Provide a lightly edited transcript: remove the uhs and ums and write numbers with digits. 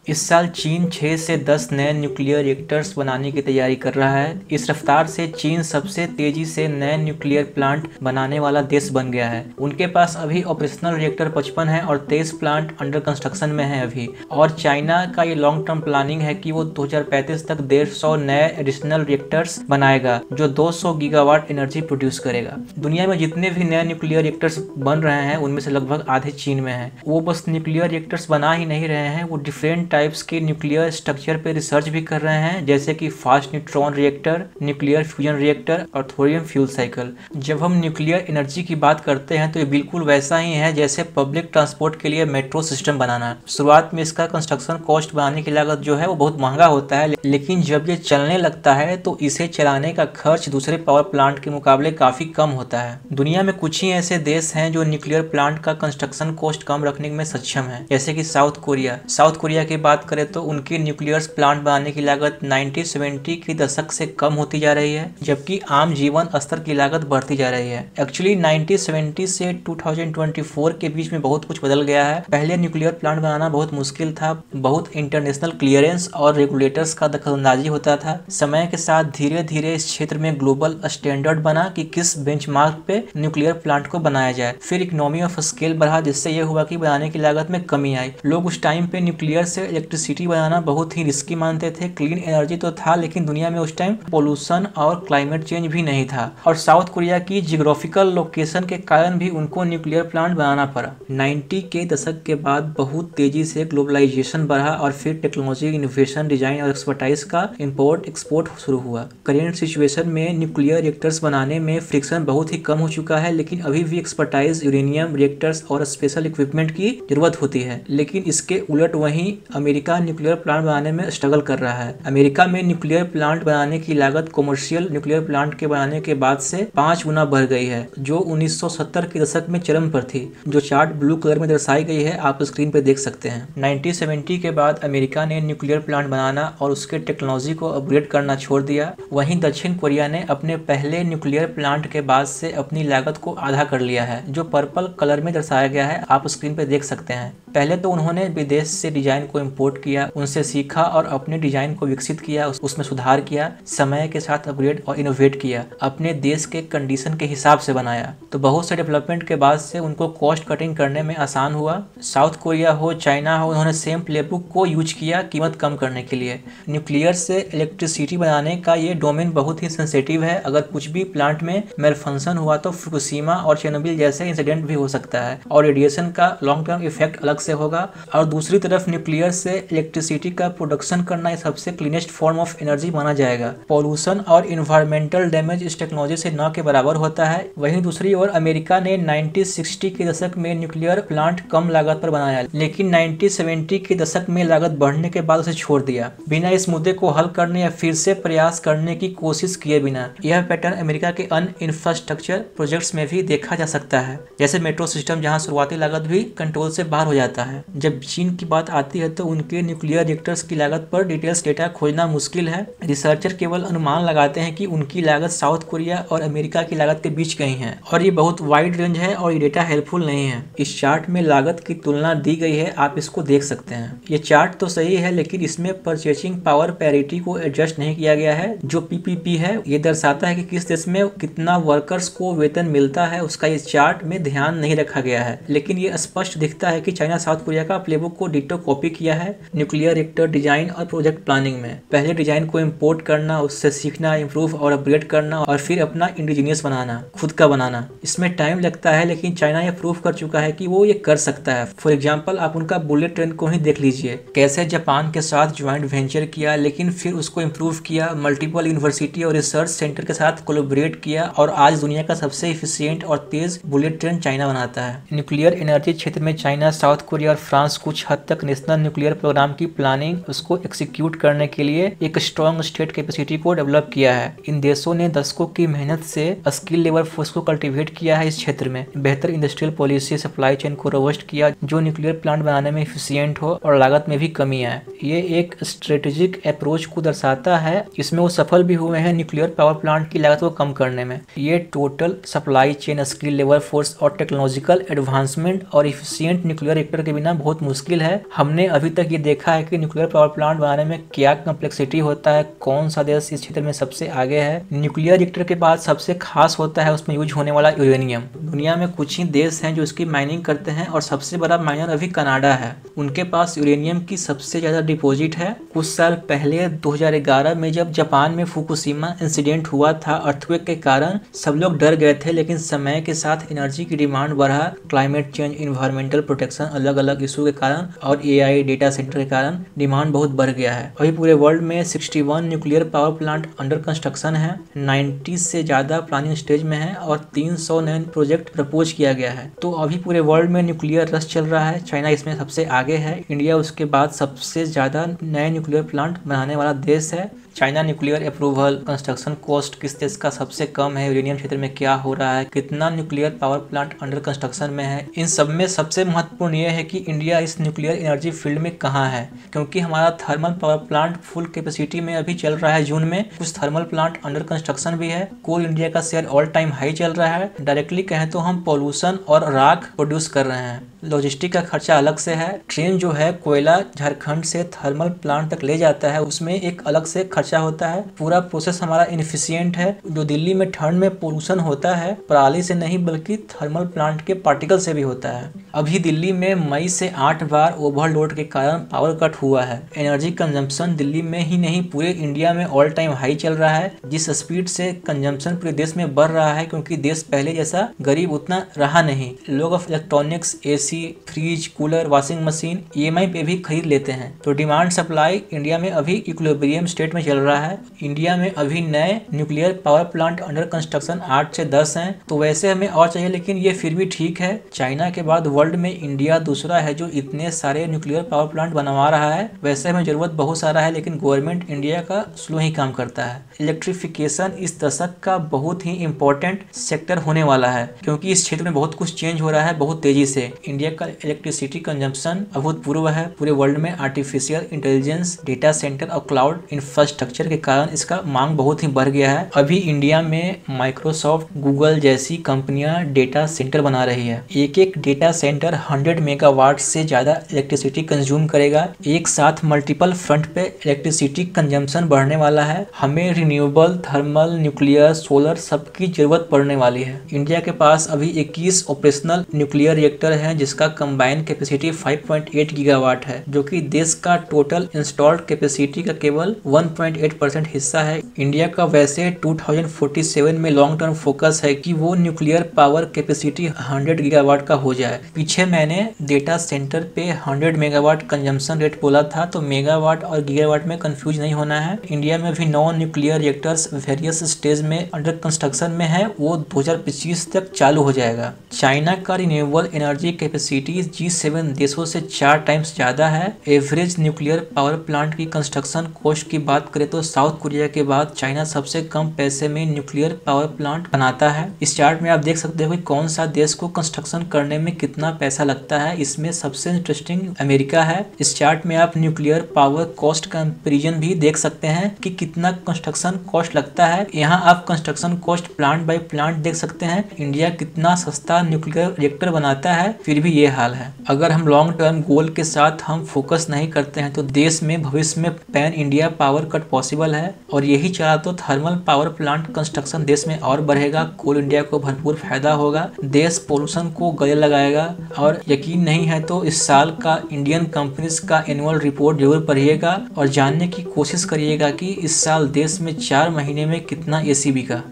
इस साल चीन 6 से 10 नए न्यूक्लियर रिएक्टर्स बनाने की तैयारी कर रहा है। इस रफ्तार से चीन सबसे तेजी से नए न्यूक्लियर प्लांट बनाने वाला देश बन गया है। उनके पास अभी ऑपरेशनल रिएक्टर 55 है और 23 प्लांट अंडर कंस्ट्रक्शन में है अभी। और चाइना का ये लॉन्ग टर्म प्लानिंग है कि वो 2035 तक 150 नए एडिशनल रिएक्टर्स बनाएगा जो 200 गीगावाट एनर्जी प्रोड्यूस करेगा। दुनिया में जितने भी नए न्यूक्लियर रिएक्टर्स बन रहे हैं उनमें से लगभग आधे चीन में है। वो बस न्यूक्लियर रिएक्टर्स बना ही नहीं रहे हैं, वो डिफरेंट टाइप्स के न्यूक्लियर स्ट्रक्चर पे रिसर्च भी कर रहे हैं, जैसे कि fast neutron reactor, nuclear fusion reactor और थोरियम फ्यूल साइकिल। जब हम न्यूक्लियर एनर्जी की बात करते हैं तो ये बिल्कुल वैसा ही है जैसे पब्लिक ट्रांसपोर्ट के लिए मेट्रो सिस्टम बनाना। शुरुआत में इसका कंस्ट्रक्शन कॉस्ट बनाने की लागत जो है वो बहुत महंगा होता है, लेकिन जब ये चलने लगता है तो इसे चलाने का खर्च दूसरे पावर प्लांट के मुकाबले काफी कम होता है। दुनिया में कुछ ही ऐसे देश हैं जो न्यूक्लियर प्लांट का कंस्ट्रक्शन कॉस्ट कम रखने में सक्षम है, जैसे कि साउथ कोरिया की बात करें तो उनकी न्यूक्लियर प्लांट बनाने की लागत 1970 के दशक से कम होती जा रही है, जबकि आम जीवन स्तर की लागत बढ़ती जा रही है। एक्चुअली 1970 से 2024 के बीच में बहुत कुछ बदल गया है। पहले न्यूक्लियर प्लांट बनाना बहुत मुश्किल था, बहुत इंटरनेशनल क्लियरेंस और रेगुलेटर्स का दखलंदाजी होता था। समय के साथ धीरे धीरे इस क्षेत्र में ग्लोबल स्टैंडर्ड बना कि किस बेंचमार्क पे न्यूक्लियर प्लांट को बनाया जाए। फिर इकोनॉमी ऑफ स्केल बढ़ा, जिससे यह हुआ कि बनाने की लागत में कमी आई। लोग उस टाइम पे न्यूक्लियर से इलेक्ट्रिसिटी बनाना बहुत ही रिस्की मानते थे। क्लीन एनर्जी तो था, लेकिन दुनिया में उस टाइम पोल्यूशन और क्लाइमेट चेंज भी नहीं था, और साउथ कोरिया की जियोग्राफिकल लोकेशन के कारण भी उनको न्यूक्लियर प्लांट बनाना पड़ा। 90 के दशक के बाद बहुत तेजी से ग्लोबलाइजेशन बढ़ा और फिर टेक्नोलॉजी, इनोवेशन, डिजाइन और एक्सपर्टाइज का इंपोर्ट एक्सपोर्ट शुरू हुआ। करेंट सिचुएशन में न्यूक्लियर रिएक्टर्स बनाने में फ्रिक्शन बहुत ही कम हो चुका है, लेकिन अभी भी एक्सपर्टाइज, यूरेनियम रिएक्टर्स और स्पेशल इक्विपमेंट की जरूरत होती है। लेकिन इसके उलट वहीं अमेरिका न्यूक्लियर प्लांट बनाने में स्ट्रगल कर रहा है। अमेरिका में न्यूक्लियर प्लांट बनाने की लागत कमर्शियल न्यूक्लियर प्लांट के बनाने के बाद से 5 गुना बढ़ गई है, जो 1970 के दशक में चरम पर थी। जो चार्ट ब्लू कलर में दर्शाई गई है आप स्क्रीन पर देख सकते हैं। 1970 के बाद अमेरिका ने न्यूक्लियर प्लांट बनाना और उसके टेक्नोलॉजी को अपग्रेड करना छोड़ दिया। वहीं दक्षिण कोरिया ने अपने पहले न्यूक्लियर प्लांट के बाद से अपनी लागत को आधा कर लिया है, जो पर्पल कलर में दर्शाया गया है आप स्क्रीन पर देख सकते हैं। पहले तो उन्होंने विदेश से डिजाइन को इंपोर्ट किया, उनसे सीखा और अपने डिजाइन को विकसित किया, उसमें सुधार किया, समय के साथ अपग्रेड और इनोवेट किया, अपने देश के कंडीशन के हिसाब से बनाया। तो बहुत से डेवलपमेंट के बाद से उनको कॉस्ट कटिंग करने में आसान हुआ। साउथ कोरिया हो, चाइना हो, उन्होंने सेम प्लेबुक को यूज किया कीमत कम करने के लिए। न्यूक्लियर से इलेक्ट्रिसिटी बनाने का ये डोमेन बहुत ही सेंसिटिव है। अगर कुछ भी प्लांट में मेलफंक्शन हुआ तो फुकुशिमा और चेरनोबिल जैसे इंसिडेंट भी हो सकता है और रेडिएशन का लॉन्ग टर्म इफेक्ट अलग से होगा। और दूसरी तरफ न्यूक्लियर से इलेक्ट्रिसिटी का प्रोडक्शन करना सबसे क्लीनेस्ट फॉर्म ऑफ एनर्जी माना जाएगा। पॉल्यूशन और इन्वायरमेंटल डैमेज इस टेक्नोलॉजी से न के बराबर होता है। वहीं दूसरी ओर अमेरिका ने 1960 के दशक में न्यूक्लियर प्लांट कम लागत पर बनाया, लेकिन 1970 के दशक में लागत बढ़ने के बाद उसे छोड़ दिया, बिना इस मुद्दे को हल करने या फिर से प्रयास करने की कोशिश किए बिना। यह पैटर्न अमेरिका के अन्य इंफ्रास्ट्रक्चर प्रोजेक्ट्स में भी देखा जा सकता है, जैसे मेट्रो सिस्टम, जहां शुरुआती लागत भी कंट्रोल से बाहर हो जाता है। जब चीन की बात आती है तो उनके न्यूक्लियर रिएक्टर्स की लागत पर डिटेल्स डेटा खोजना मुश्किल है। रिसर्चर केवल अनुमान लगाते हैं कि उनकी लागत साउथ कोरिया और अमेरिका की लागत के बीच कहीं है, और ये बहुत वाइड रेंज है और ये डेटा हेल्पफुल नहीं है। इस चार्ट में लागत की तुलना दी गई है, आप इसको देख सकते हैं। ये चार्ट तो सही है, लेकिन इसमें परचेसिंग पावर पैरिटी को एडजस्ट नहीं किया गया है। जो पीपीपी है ये दर्शाता है कि किस देश में कितना वर्कर्स को वेतन मिलता है, उसका इस चार्ट में ध्यान नहीं रखा गया है। लेकिन ये स्पष्ट दिखता है कि चाइना साउथ कोरिया का प्लेबुक को डिटो कॉपी किया है न्यूक्लियर रिएक्टर डिजाइन और प्रोजेक्ट प्लानिंग में। पहले डिजाइन को इंपोर्ट करना, उससे सीखना, इंप्रूव और अपग्रेड करना, और फिर अपना इंडिजीनियस बनाना, खुद का बनाना। इसमें टाइम लगता है, लेकिन चाइना ये प्रूव कर चुका है कि वो ये कर सकता है। फॉर एग्जांपल आप उनका बुलेट ट्रेन को ही देख लीजिए, कैसे जापान के साथ ज्वाइंट वेंचर किया, लेकिन फिर उसको इंप्रूव किया, मल्टीपल यूनिवर्सिटी और रिसर्च सेंटर के साथ कोलैबोरेट किया, और आज दुनिया का सबसे इफिशिएंट और तेज बुलेट ट्रेन चाइना बनाता है। न्यूक्लियर एनर्जी क्षेत्र में चाइना, साउथ कोरिया और फ्रांस कुछ हद तक नेशनल न्यूक्लियर प्रोग्राम की प्लानिंग, उसको एक्सिक्यूट करने के लिए एक स्ट्रॉन्ग स्टेट कैपेसिटी को डेवलप किया है। इन देशों ने दशकों की मेहनत से स्किल लेबर फोर्स को कल्टीवेट किया है। इस क्षेत्र में बेहतर इंडस्ट्रियल पॉलिसी, सप्लाई चेन को रोबस्ट किया, जो न्यूक्लियर प्लांट बनाने में एफिशिएंट हो और लागत में भी कमी आए। ये एक स्ट्रेटेजिक अप्रोच को दर्शाता है। इसमें वो सफल भी हुए हैं न्यूक्लियर पावर प्लांट की लागत को कम करने में। ये total supply chain, skill labour force और टेक्नोलॉजिकल एडवांसमेंट और इफिशिएंट न्यूक्लियर रिएक्टर के बिना बहुत मुश्किल है। हमने अभी तक ये देखा है कि न्यूक्लियर पावर प्लांट बनाने में क्या कम्प्लेक्सिटी होता है, कौन सा देश इस क्षेत्र में सबसे आगे है। न्यूक्लियर रिएक्टर के बाद सबसे खास होता है उसमें यूज होने वाला यूरेनियम। दुनिया में कुछ ही देश हैं जो इसकी माइनिंग करते हैं और सबसे बड़ा माइनर अभी कनाडा है। उनके पास यूरेनियम की सबसे ज्यादा डिपॉजिट है। कुछ साल पहले 2011 में जब जापान में फुकुशिमा इंसिडेंट हुआ था अर्थक्वेक के कारण, सब लोग डर गए थे, लेकिन समय के साथ एनर्जी की डिमांड बढ़ा, क्लाइमेट चेंज, इन्वायरमेंटल प्रोटेक्शन, अलग अलग इशू के कारण और एआई डेटा सेंटर के कारण डिमांड बहुत बढ़ गया है। अभी पूरे वर्ल्ड में 61 nuclear power plant under construction है, 90 से ज्यादा प्लानिंग स्टेज में है और 300 नए प्रोजेक्ट प्रपोज किया गया है। तो अभी पूरे वर्ल्ड में न्यूक्लियर रश चल रहा है। चाइना इसमें सबसे आगे है, इंडिया उसके बाद सबसे ज्यादा नए न्यूक्लियर प्लांट बनाने वाला देश है। China nuclear approval, construction cost किस देश का सबसे कम है, यूरेनियम क्षेत्र में क्या हो रहा है, कितना nuclear power plant under construction में है, इन सब में सबसे महत्वपूर्ण ये है कि इंडिया इस न्यूक्लियर एनर्जी फील्ड में कहाँ है। क्योंकि हमारा thermal power plant full capacity में अभी चल रहा है जून में, कुछ थर्मल प्लांट अंडर कंस्ट्रक्शन भी है। कोल इंडिया का शेयर ऑल टाइम हाई चल रहा है। डायरेक्टली कहें तो हम पॉल्यूशन और राख प्रोड्यूस कर रहे हैं। लॉजिस्टिक का खर्चा अलग से है। ट्रेन जो है कोयला झारखंड से थर्मल प्लांट तक ले जाता है, उसमें एक अलग से खर्चा होता है। पूरा प्रोसेस हमारा इनफिशिएंट है। जो दिल्ली में ठंड में पोल्यूशन होता है पराली से नहीं बल्कि थर्मल प्लांट के पार्टिकल से भी होता है। अभी दिल्ली में मई से 8 बार ओवरलोड के कारण पावर कट हुआ है। एनर्जी कंजम्पशन दिल्ली में ही नहीं पूरे इंडिया में ऑल टाइम हाई चल रहा है। जिस स्पीड से कंजम्पशन पूरे देश में बढ़ रहा है, क्योंकि देश पहले जैसा गरीब उतना रहा नहीं। लोग of electronics, AC, fridge, cooler, washing machine EMI पे भी खरीद लेते हैं। तो डिमांड सप्लाई इंडिया में अभी इक्विलिब्रियम स्टेट में चल रहा है। इंडिया में अभी नए nuclear power plant under construction 8 से 10 हैं। तो वैसे हमें और चाहिए, लेकिन ये फिर भी ठीक है। चाइना के बाद वर्ल्ड में इंडिया दूसरा है जो इतने सारे न्यूक्लियर पावर प्लांट बनवा रहा है। वैसे हमें जरूरत बहुत सारा है, लेकिन गवर्नमेंट इंडिया का स्लो ही काम करता है। इलेक्ट्रिफिकेशन इस दशक का बहुत ही इंपॉर्टेंट सेक्टर होने वाला है, क्योंकि इस क्षेत्र में बहुत कुछ चेंज हो रहा है बहुत तेजी से। इंडिया का इलेक्ट्रिसिटी कंजम्पशन अभूतपूर्व है। पूरे वर्ल्ड में आर्टिफिशियल इंटेलिजेंस, डेटा सेंटर और क्लाउड इंफ्रास्ट्रक्चर के कारण इसका मांग बहुत ही बढ़ गया है। अभी इंडिया में माइक्रोसॉफ्ट, गूगल जैसी कंपनियां डेटा सेंटर बना रही है। एक एक डेटा सेंटर 100 मेगावाट से ज्यादा इलेक्ट्रिसिटी कंज्यूम करेगा। एक साथ मल्टीपल फ्रंट पे इलेक्ट्रिसिटी कंजम्पशन बढ़ने वाला है। हमें रिन्यूएबल, थर्मल, न्यूक्लियर, सोलर सबकी जरूरत पड़ने वाली है। इंडिया के पास अभी 21 ऑपरेशनल न्यूक्लियर रिएक्टर हैं, जिसका कंबाइंड कैपेसिटी 5.8 गीगावाट है, जो कि देश का टोटल इंस्टॉल्ड कैपेसिटी का केवल 1.8% हिस्सा है। इंडिया का वैसे 2047 में लॉन्ग टर्म फोकस है कि वो न्यूक्लियर पावर कैपेसिटी 100 गीगावाट का हो जाए। पीछे मैंने डेटा सेंटर पे 100 मेगावाट कंजम्पशन रेट बोला था, तो मेगावाट और गीगावाट में कंफ्यूज नहीं होना है। इंडिया में भी 9 न्यूक्लियर रिएक्टर्स वेरियस स्टेज में अंडर कंस्ट्रक्शन में है, वो 2025 तक चालू हो जाएगा। चाइना का रिन्यूएबल एनर्जी कैपेसिटी G7 देशों से 4 टाइम्स ज्यादा है। एवरेज न्यूक्लियर पावर प्लांट की कंस्ट्रक्शन कॉस्ट की बात करें तो साउथ कोरिया के बाद चाइना सबसे कम पैसे में न्यूक्लियर पावर प्लांट बनाता है। इस चार्ट में आप देख सकते हो कि कौन सा देश को कंस्ट्रक्शन करने में कितना पैसा लगता है। इसमें सबसे इंटरेस्टिंग अमेरिका है। इस चार्ट में आप न्यूक्लियर पावर कॉस्ट कंपेरिजन भी देख सकते हैं कि कितना कंस्ट्रक्शन कॉस्ट लगता है। यहाँ आप construction cost plant by plant देख सकते हैं। इंडिया कितना सस्ता न्यूक्लियर रिएक्टर बनाता है, फिर भी ये हाल है। अगर हम लॉन्ग टर्म गोल के साथ हम फोकस नहीं करते हैं तो देश में भविष्य में pan India power cut possible है। और यही चला तो थर्मल पावर प्लांट कंस्ट्रक्शन देश में और बढ़ेगा। कोल इंडिया को भरपूर फायदा होगा। देश पोल्यूशन को गले लगाएगा। और यकीन नहीं है तो इस साल का इंडियन कंपनीज का एनुअल रिपोर्ट जरूर पढ़िएगा और जानने की कोशिश करिएगा कि इस साल देश में 4 महीने में कितना एसी बिका।